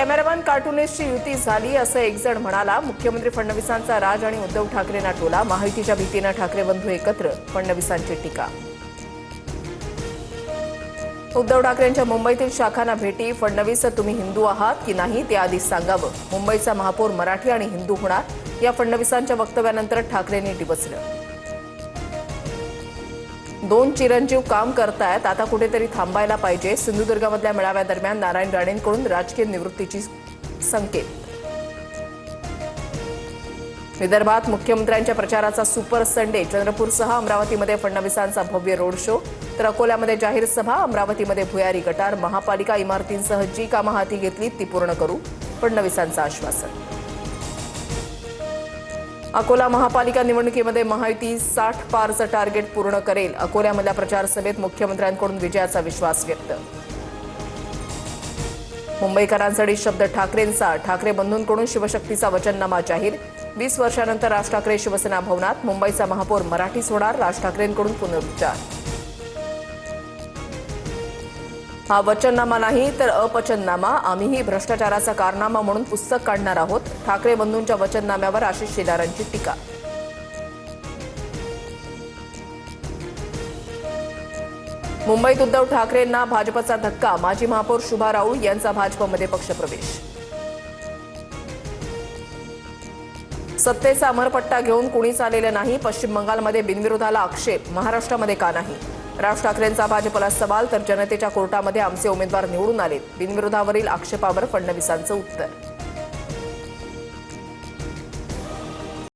Cameraman कार्टूनिस्टची युती झाली असं एक जण म्हणाला। मुख्यमंत्री फडणवीसांचा राज आणि उद्धव ठाकरेंना टोला। महायुतीच्या भीतीने ठाकरे बंधू एकत्र, फडणवीसांची टीका। उद्धव ठाकरेंच्या मुंबईतील शाखांना भेटी। फडणवीस, तुम्ही हिंदू आहात की नाही ते आधी सांगावं। मुंबईचा महापौर मराठी आणि हिंदू होणार, या फडणवीसांच्या वक्तव्यानंतर ठाकरेंनी डिवचलं। दोन चिरंजीव काम करतायत, आता कुठेतरी थांबायला पाहिजे। सिंधुदुर्गामधल्या मेळाव्यादरम्यान नारायण राणेंकडून राजकीय निवृत्तीची संकेत। विदर्भात मुख्यमंत्र्यांच्या प्रचाराचा सुपर संडे। चंद्रपूरसह अमरावतीमध्ये फडणवीसांचा भव्य रोड शो, तर अकोल्यामध्ये जाहीर सभा। अमरावतीमध्ये भुयारी गटार। महापालिका इमारतींसह जी कामं हाती घेतली ती पूर्ण करू, फडणवीसांचं आश्वासन। अकोला महापालिका निवडणुकीमध्ये महायुती 60 पारचं टार्गेट पूर्ण करेल। अकोल्यामधल्या प्रचार सभेत मुख्यमंत्र्यांकडून विजयाचा विश्वास व्यक्त। मुंबईकरांसाठी शब्द ठाकरेंचा। ठाकरे बंधूंकडून शिवशक्तीचा वचननामा जाहीर। 20 वर्षांनंतर राज ठाकरे शिवसेना भवनात। मुंबईचा महापौर मराठीच होणार, राज ठाकरेंकडून पुनरुच्चार। हा वचननामा नाही तर अपचननामा। आम्हीही भ्रष्टाचाराचा कारनामा म्हणून पुस्तक काढणार आहोत। ठाकरे बंधूंच्या वचननाम्यावर आशिष शेलारांची टीका। मुंबईत उद्धव ठाकरेंना भाजपचा धक्का। माजी महापौर शुभा राऊळ यांचा भाजपमध्ये पक्षप्रवेश। सत्तेचा अमरपट्टा घेऊन कुणीच आलेलं नाही। पश्चिम बंगालमध्ये बिनविरोधाला आक्षेप, महाराष्ट्रामध्ये का नाही? राज ठाकरेंचा भाजपला सवाल, तर जनतेच्या कोर्टामध्ये आमचे उमेदवार निवडून आलेत। बिनविरोधावरील आक्षेपावर फडणवीसांचं उत्तर।